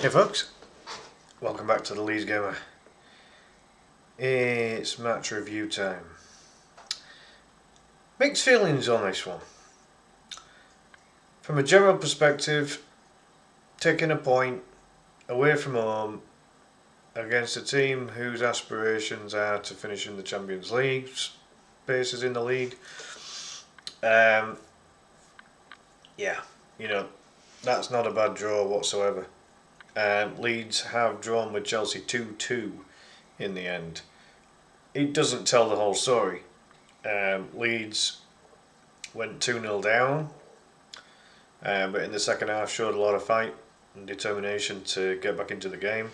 Hey folks, welcome back to the Leeds Gamer. It's match review time. Mixed feelings on this one. From a general perspective, taking a point away from home against a team whose aspirations are to finish in the Champions League, spaces in the league. Yeah, that's not a bad draw whatsoever. Leeds have drawn with Chelsea 2-2 in the end. It doesn't tell the whole story. Leeds went 2-0 down, but in the second half showed a lot of fight and determination to get back into the game.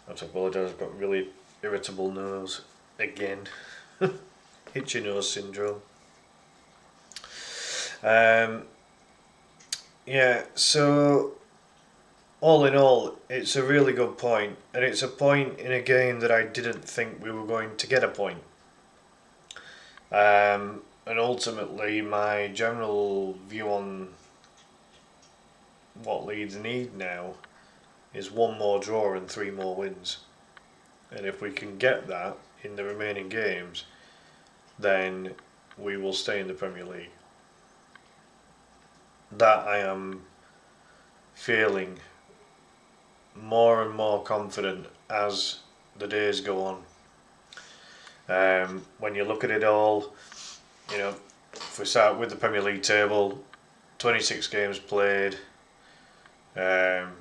I have to apologise, I've got really irritable nose again. Itchy nose syndrome. So all in all, it's a really good point, and it's a point in a game that I didn't think we were going to get a point. And ultimately, my general view on what Leeds need now is one more draw and 3 more wins. And if we can get that in the remaining games, then we will stay in the Premier League. That I am feeling more and more confident as the days go on. When you look at it all, if we start with the Premier League table, 26 games played, it's a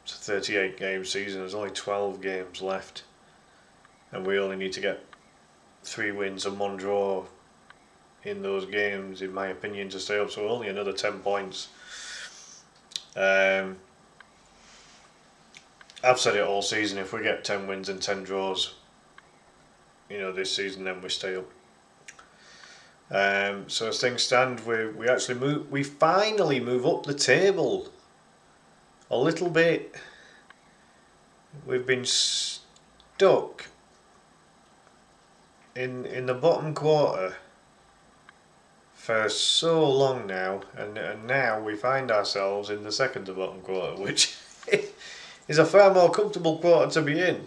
38 game season, there's only 12 games left, and we only need to get 3 wins and 1 draw in those games, in my opinion, to stay up, so only another 10 points. I've said it all season, if we get 10 wins and 10 draws, this season, then we stay up. So as things stand, we finally move up the table a little bit. We've been stuck in the bottom quarter for so long now, and now we find ourselves in the second to bottom quarter, which is a far more comfortable quarter to be in.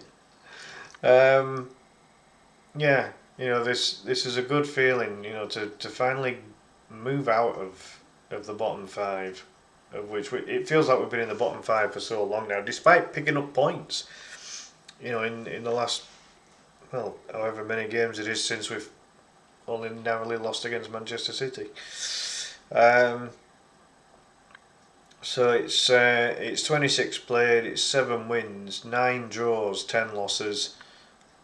This is a good feeling, to finally move out of the bottom 5, of which it feels like we've been in the bottom 5 for so long now, despite picking up points, in the last, however many games it is since we've only narrowly lost against Manchester City. So it's 26 played, it's 7 wins, 9 draws, 10 losses,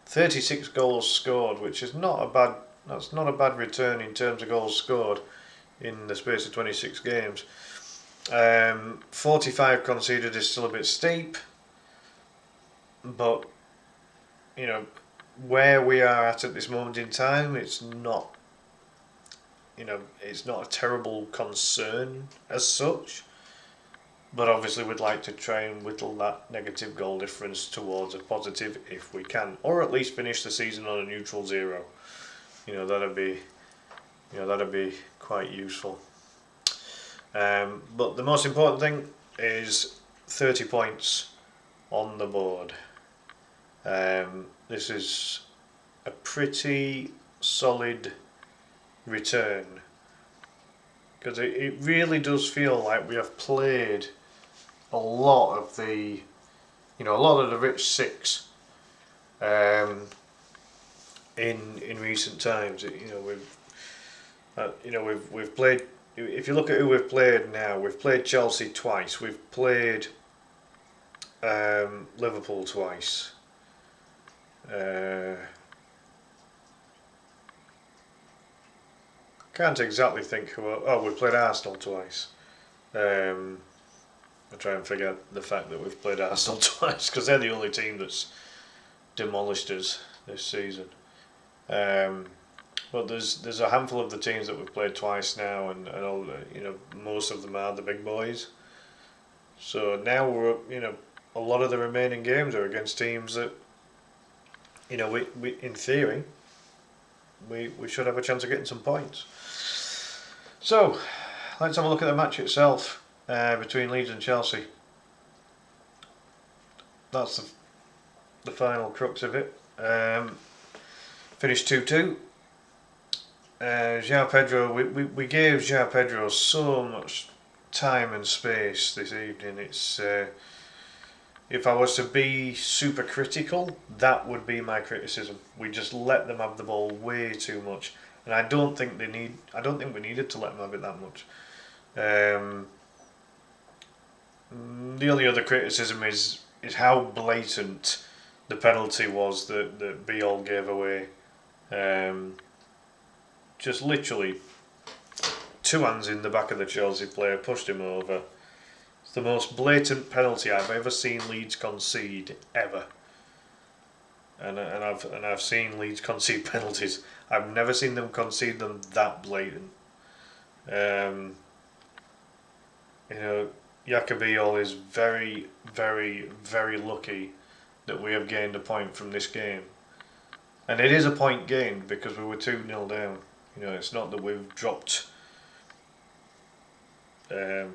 36 goals scored, which is not a bad return in terms of goals scored in the space of 26 games. 45 conceded is still a bit steep, but where we are at this moment in time, it's not a terrible concern as such. But obviously we'd like to try and whittle that negative goal difference towards a positive if we can, or at least finish the season on a neutral 0. That'd be quite useful. But the most important thing is 30 points on the board. This is a pretty solid return, because it really does feel like we have played a lot of the rich 6 in recent times. We've played. If you look at who we've played now, we've played Chelsea twice. We've played Liverpool twice. Can't exactly think who. We've played Arsenal twice. I try and forget the fact that we've played Arsenal twice, because they're the only team that's demolished us this season. But there's a handful of the teams that we've played twice now, and all, most of them are the big boys. So now we're a lot of the remaining games are against teams that we in theory we should have a chance of getting some points. So let's have a look at the match itself between Leeds and Chelsea. that's the final crux of it. Finished 2-2. João Pedro, we gave João Pedro so much time and space this evening. It's if I was to be super critical, that would be my criticism. We just let them have the ball way too much, and I don't think we needed to let them have it that much. The only other criticism is how blatant the penalty was that Biol gave away. Just literally two hands in the back of the Chelsea player, pushed him over. It's the most blatant penalty I've ever seen Leeds concede ever. And I've seen Leeds concede penalties. I've never seen them concede them that blatant. You know, Jacobiol is very, very, very lucky that we have gained a point from this game. And it is a point gained because we were 2-0 down. You know, it's not that we've dropped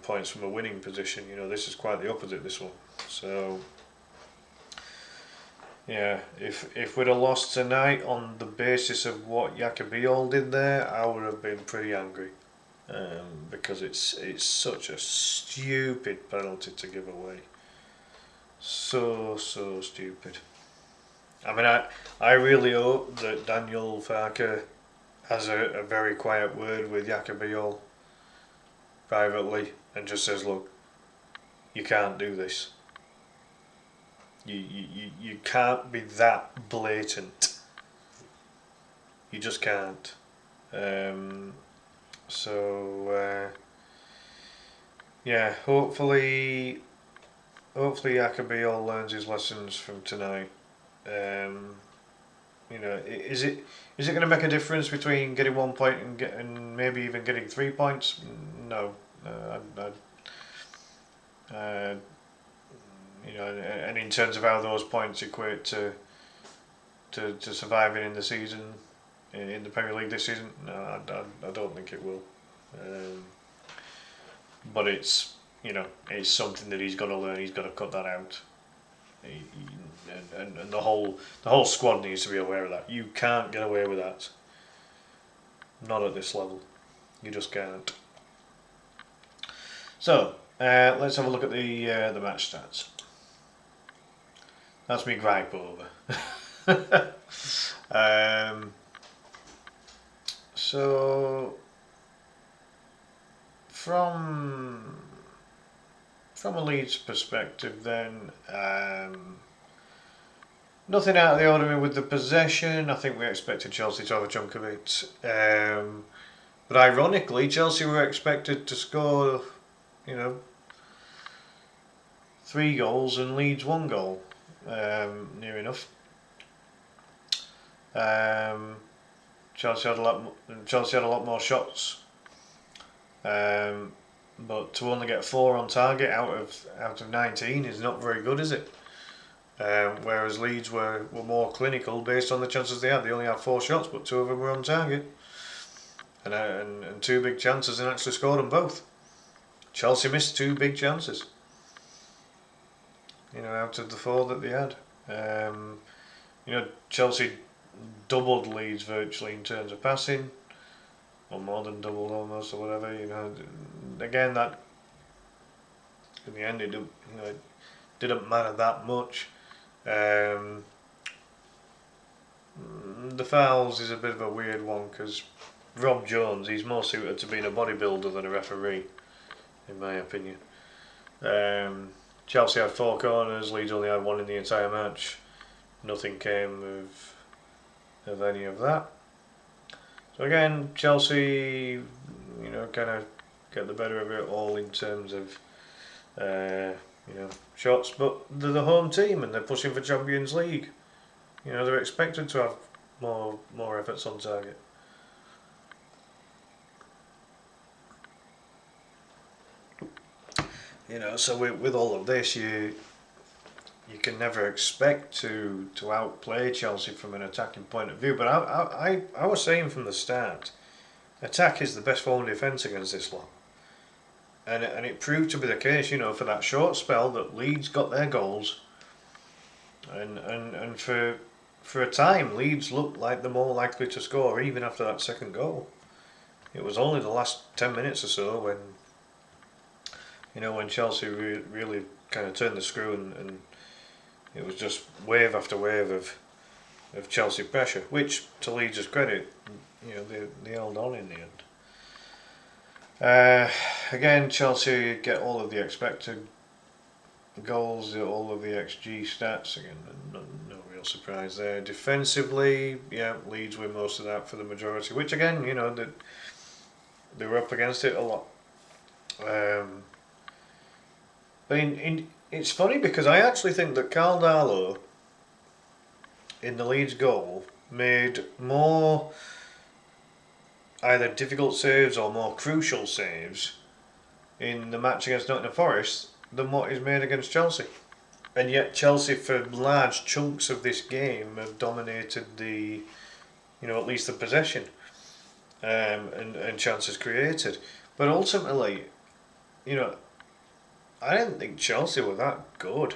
points from a winning position. You know, this is quite the opposite, this one. So, yeah, if we'd have lost tonight on the basis of what Jacobiol did there, I would have been pretty angry. Because it's such a stupid penalty to give away. So stupid. I mean, I really hope that Daniel Farke has a very quiet word with Jacobiol privately and just says, look, you can't do this. You can't be that blatant. You just can't. Yeah, hopefully Jacobiol learns his lessons from tonight. You know, is it going to make a difference between getting 1 point and maybe even getting 3 points? No. You know, and in terms of how those points equate to surviving in the season, in the Premier League this season, no, I don't think it will. But it's, you know, it's something that he's got to learn. He's got to cut that out. And the whole squad needs to be aware of that. You can't get away with that. Not at this level. You just can't. So let's have a look at the match stats. That's me gripe over. So from a Leeds perspective, then nothing out of the ordinary with the possession. I think we expected Chelsea to have a chunk of it, but ironically, Chelsea were expected to score, you know, 3 goals and Leeds 1 goal, near enough. Chelsea had a lot more shots, but to only get 4 on target out of 19 is not very good, is it? Whereas Leeds were more clinical based on the chances they had. They only had 4 shots, but 2 of them were on target, and 2 big chances, and actually scored them both. Chelsea missed 2 big chances, you know, out of the 4 that they had. You know, Chelsea doubled Leeds virtually in terms of passing, or more than doubled almost, or whatever. You know, again, that in the end it didn't matter that much. The fouls is a bit of a weird one because Rob Jones, he's more suited to being a bodybuilder than a referee, in my opinion. Chelsea had 4 corners, Leeds only had 1 in the entire match. Nothing came of any of that. So again, Chelsea, you know, kind of get the better of it all in terms of, you know, shots, but they're the home team and they're pushing for Champions League. You know, they're expected to have more efforts on target. You know, so with all of this, you can never expect to outplay Chelsea from an attacking point of view. But I was saying from the start, attack is the best form of defence against this lot. And it proved to be the case, you know, for that short spell that Leeds got their goals. and for a time, Leeds looked like the more likely to score even after that second goal. It was only the last 10 minutes or so when Chelsea really kind of turned the screw and it was just wave after wave of Chelsea pressure, which to Leeds' credit, they held on in the end. Again, Chelsea get all of the expected goals, all of the XG stats. Again, no real surprise there. Defensively, yeah, Leeds win most of that for the majority, which again, they were up against it a lot. But it's funny because I actually think that Carl Darlow in the Leeds goal made more either difficult saves or more crucial saves in the match against Nottingham Forest than what he's made against Chelsea. And yet Chelsea, for large chunks of this game, have dominated at least the possession and chances created. But ultimately, you know, I didn't think Chelsea were that good.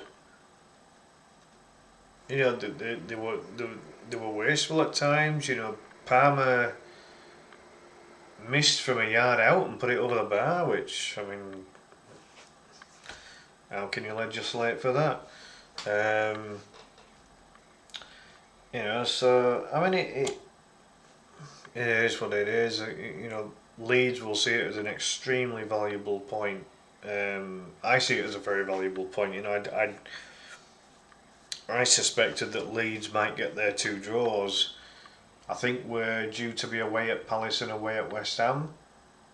They were wasteful at times. Palmer missed from a yard out and put it over the bar, which, I mean, how can you legislate for that? So I mean, it is what it is. Leeds will see it as an extremely valuable point. I see it as a very valuable point. I suspected that Leeds might get their two draws. I think we're due to be away at Palace and away at West Ham,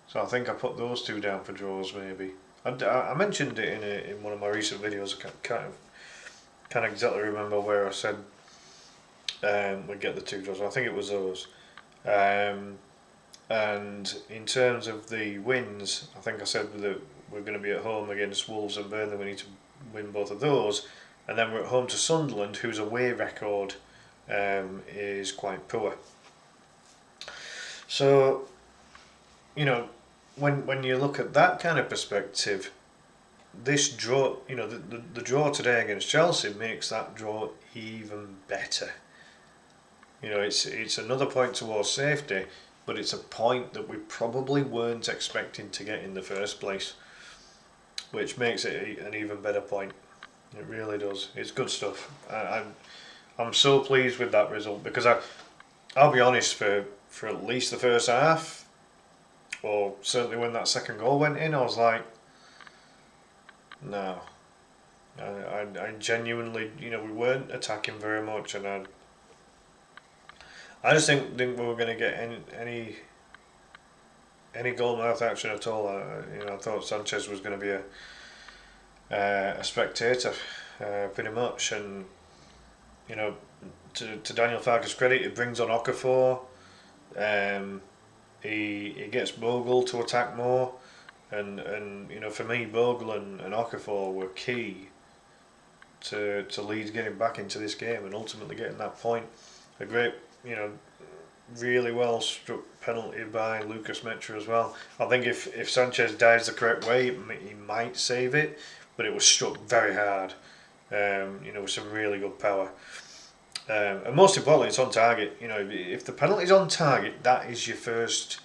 so I think I put those two down for draws maybe. I mentioned it in one of my recent videos. I can't exactly remember where I said we'd get the two draws. I think it was those. And in terms of the wins, I think I said that we're going to be at home against Wolves and Burnley. We need to win both of those, and then we're at home to Sunderland, whose away record is quite poor. So, when you look at that kind of perspective, this draw, the draw today against Chelsea makes that draw even better. It's another point towards safety, but it's a point that we probably weren't expecting to get in the first place, which makes it an even better point. It really does. It's good stuff. I'm so pleased with that result because I'll be honest, for at least the first half, or certainly when that second goal went in, I was like, no. I genuinely, we weren't attacking very much, and I just didn't think we were going to get any goal mouth action at all. I thought Sanchez was going to be a spectator, pretty much, and to Daniel Farke's credit, he brings on Okafor. He gets Bogle to attack more, and for me, Bogle and Okafor were key to Leeds getting back into this game and ultimately getting that point. A great, really well struck penalty by Lucas Metra as well. I think if Sanchez dives the correct way, he might save it, but it was struck very hard, with some really good power. And most importantly, it's on target. If the penalty's on target, that is your first,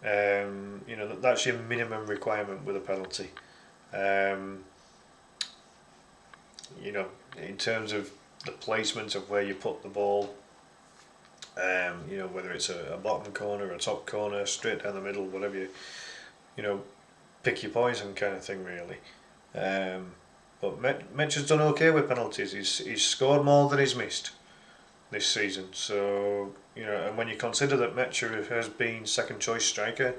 that's your minimum requirement with a penalty. In terms of the placement of where you put the ball, whether it's a bottom corner, a top corner, straight down the middle, whatever pick your poison kind of thing, really. But Metra's done okay with penalties. He's scored more than he's missed this season. So, and when you consider that Metra has been second choice striker,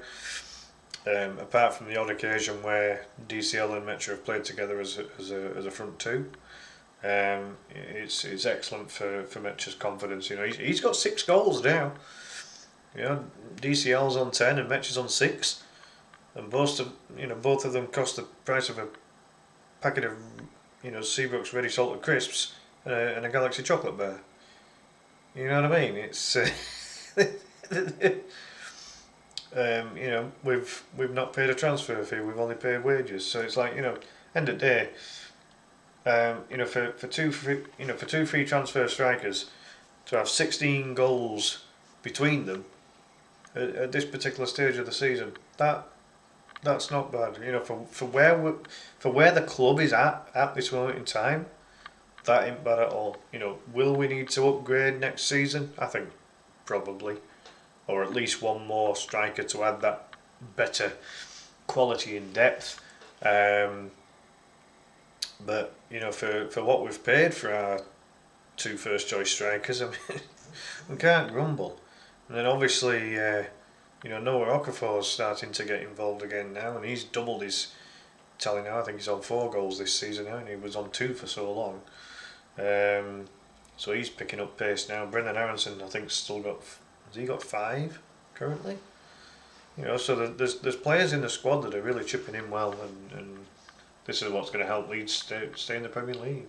apart from the odd occasion where DCL and Metra have played together as a front two, it's excellent for Metra's confidence. He's got 6 goals now. DCL's on 10 and Metra's on 6, and both of them cost the price of a packet of Seabrooks ready salted crisps and a Galaxy chocolate bar. You know what I mean? It's we've not paid a transfer fee. We've only paid wages. So it's like end of the day, For two free transfer strikers to have 16 goals between them at this particular stage of the season, that's not bad. For where the club is at this moment in time, that ain't bad at all. Will we need to upgrade next season? I think probably, or at least one more striker to add that better quality and depth. But for what we've paid for our two first choice strikers, I mean, we can't grumble. And then obviously, Noah Okafor's starting to get involved again now, and he's doubled his tally now. I think he's on 4 goals this season now, and he was on 2 for so long. So he's picking up pace now. Brendan Aronson, I think, still got. Has he got 5 currently? So there's players in the squad that are really chipping in well, and this is what's going to help Leeds stay in the Premier League.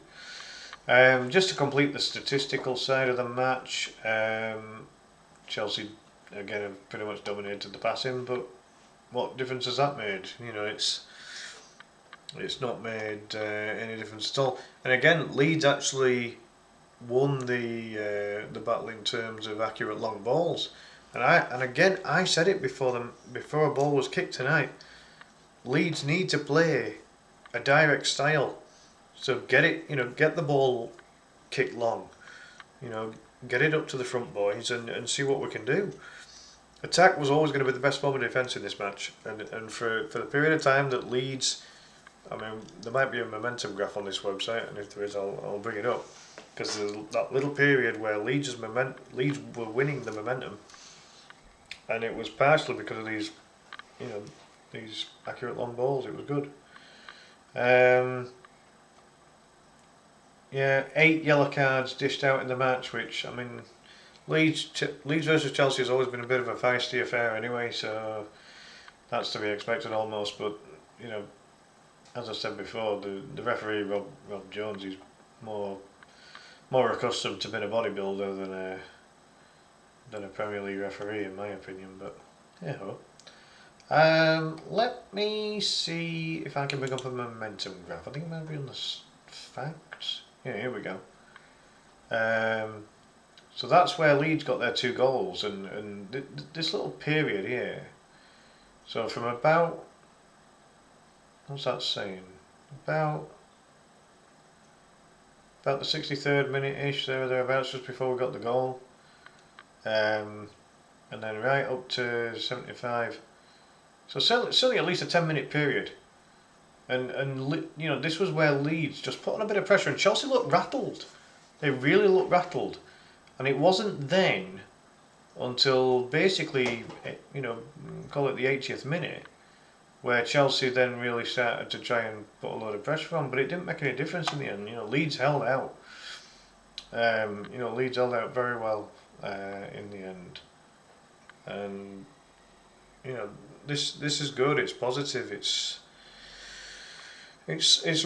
Just to complete the statistical side of the match, Chelsea again have pretty much dominated the passing, but what difference has that made? It's not made any difference at all. And again, Leeds actually won the battle in terms of accurate long balls. And I said it before a ball was kicked tonight. Leeds need to play a direct style. So get the ball kicked long. Get it up to the front boys and see what we can do. Attack was always going to be the best form of defence in this match, and for the period of time that Leeds, I mean, there might be a momentum graph on this website, and if there is, I'll bring it up, because there's that little period where Leeds were winning the momentum, and it was partially because of these accurate long balls. It was good. 8 yellow cards dished out in the match, which, I mean, Leeds versus Chelsea has always been a bit of a feisty affair anyway, so that's to be expected almost. But as I said before, the referee Rob Jones is more accustomed to being a bodybuilder than a Premier League referee, in my opinion. But let me see if I can bring up a momentum graph. I think it might be on the facts. Yeah, here we go. So that's where Leeds got their 2 goals, and this little period here. So from about, what's that saying? About the 63rd minute-ish, thereabouts, just before we got the goal. And then right up to 75. So certainly at least a 10-minute period. And this was where Leeds just put on a bit of pressure, and Chelsea looked rattled. They really looked rattled. And it wasn't then until basically, call it the 80th minute, where Chelsea then really started to try and put a load of pressure on, but it didn't make any difference in the end. Leeds held out. Leeds held out very well in the end. And this is good. It's positive. It's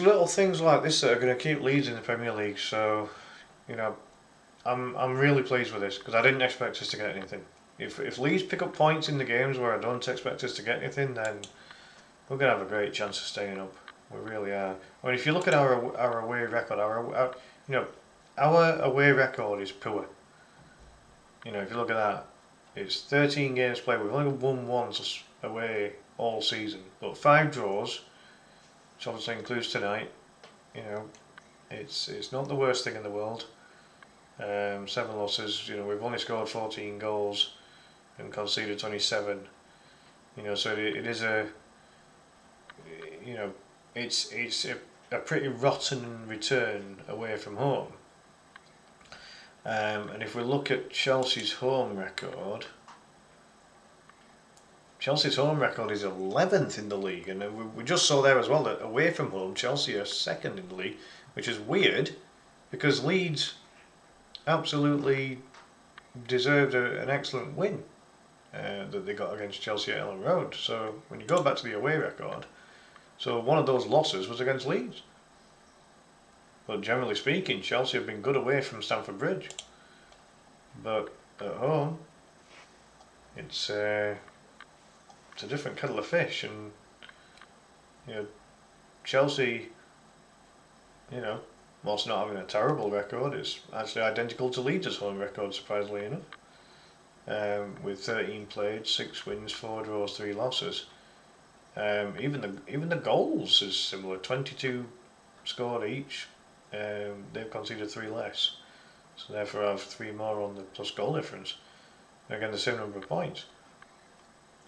little things like this that are going to keep Leeds in the Premier League. So, I'm really pleased with this, because I didn't expect us to get anything. If Leeds pick up points in the games where I don't expect us to get anything, then we're going to have a great chance of staying up. We really are. I mean, if you look at our away record, our away record is poor. If you look at that, it's 13 games played. We've only won once away all season, but 5 draws, which obviously includes tonight. It's not the worst thing in the world. 7 losses. We've only scored 14 goals and conceded 27. So it is it's a pretty rotten return away from home. And if we look at Chelsea's home record, is 11th in the league, and we just saw there as well that away from home Chelsea are 2nd in the league, which is weird because Leeds absolutely deserved an excellent win that they got against Chelsea at Ellen Road. So when you go back to the away record, so one of those losses was against Leeds. But generally speaking, Chelsea have been good away from Stamford Bridge. But at home, it's a different kettle of fish, and Chelsea you know, whilst not having a terrible record, it's actually identical to Leeds' home record, surprisingly enough. With 13 played, 6 wins, 4 draws, 3 losses. Even the goals is similar. 22 scored each. They've conceded 3 less, so therefore have 3 more on the plus goal difference. Again, the same number of points.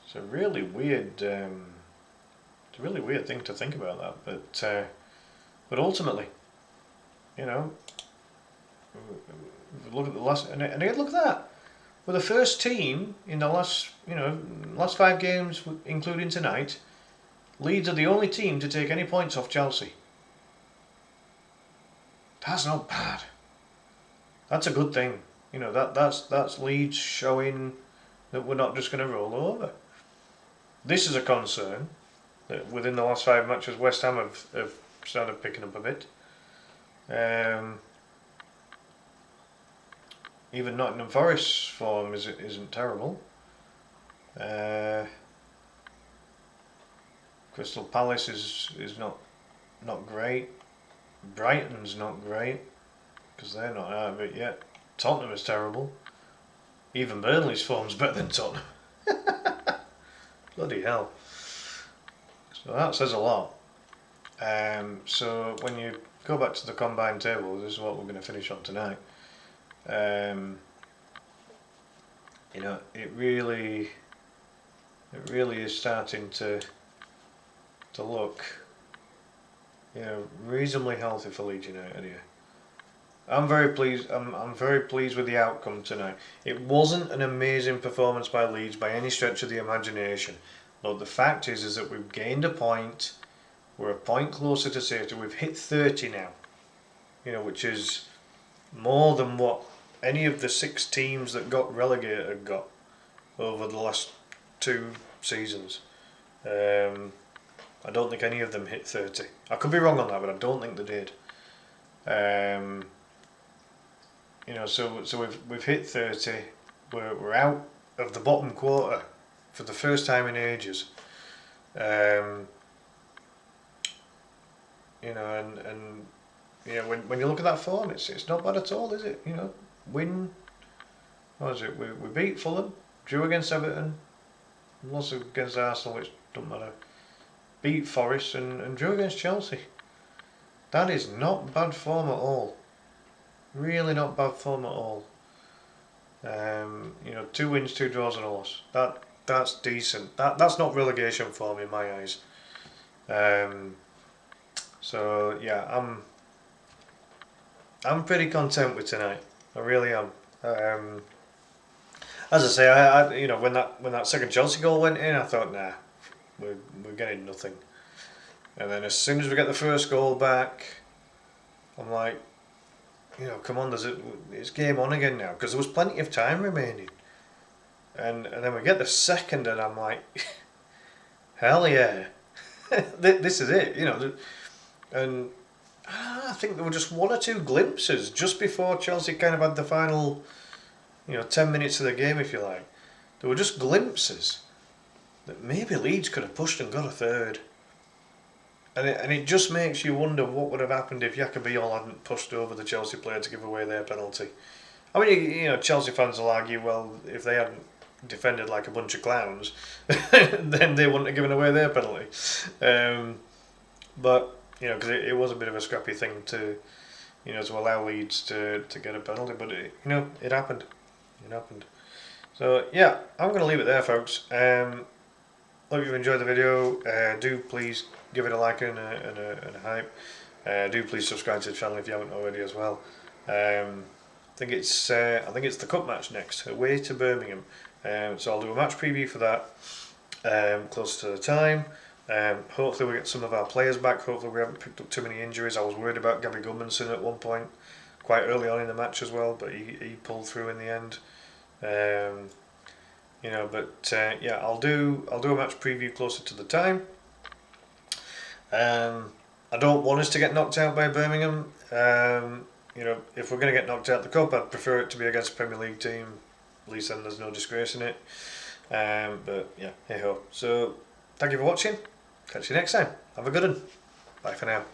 It's a really weird. It's a really weird thing to think about that, but ultimately, you know, look at the last, and again, look at that. We're the first team in the last 5 games, including tonight. Leeds are the only team to take any points off Chelsea. That's not bad. That's a good thing. That's Leeds showing that we're not just going to roll over. This is a concern that within the last 5 matches, West Ham have started picking up a bit. Even Nottingham Forest's form isn't terrible. Crystal Palace is not great. Brighton's not great because they're not out of it yet. Tottenham is terrible. Even Burnley's form's better than Tottenham. Bloody hell. So that says a lot. So when you go back to the combined table, this is what we're going to finish on tonight. It really is starting to look, reasonably healthy for Leeds United here. I'm very pleased. I'm very pleased with the outcome tonight. It wasn't an amazing performance by Leeds by any stretch of the imagination, but the fact is that we've gained a point. We're a point closer to safety. We've hit 30 now, which is more than what any of the 6 teams that got relegated got over the last 2 seasons. I don't think any of them hit 30. I could be wrong on that, but I don't think they did. So we've hit 30. We're out of the bottom quarter for the first time in ages. When you look at that form, it's not bad at all, is it? Win. What is it? We beat Fulham, drew against Everton, lost against Arsenal, which doesn't matter. Beat Forest and drew against Chelsea. That is not bad form at all. Really not bad form at all. 2 wins, 2 draws and a loss. That's decent. That's not relegation form in my eyes. So yeah, I'm pretty content with tonight. I really am. As I say, I when that second Chelsea goal went in, I thought, nah, we're getting nothing. And then as soon as we get the first goal back, I'm like, come on, it's game on again now, because there was plenty of time remaining. And then we get the second, and I'm like, hell yeah, this is it, And I think there were just 1 or 2 glimpses just before Chelsea kind of had the final, 10 minutes of the game, if you like. There were just glimpses that maybe Leeds could have pushed and got a third. And it just makes you wonder what would have happened if Yacobiol hadn't pushed over the Chelsea player to give away their penalty. I mean, Chelsea fans will argue, well, if they hadn't defended like a bunch of clowns, then they wouldn't have given away their penalty. But because it was a bit of a scrappy thing to allow Leeds to get a penalty, but it happened. It happened. So yeah, I'm going to leave it there, folks. Hope you've enjoyed the video. Do please give it a like and a hype. Do please subscribe to the channel if you haven't already as well. I think it's the cup match next, away to Birmingham. So I'll do a match preview for that close to the time. Hopefully we get some of our players back. Hopefully we haven't picked up too many injuries. I was worried about Gabby Goodmanson at one point, quite early on in the match as well, but he pulled through in the end. Yeah, I'll do a match preview closer to the time. I don't want us to get knocked out by Birmingham. If we're going to get knocked out the cup, I'd prefer it to be against a Premier League team. At least then there's no disgrace in it. But yeah, hey ho. So thank you for watching. Catch you next time. Have a good one. Bye for now.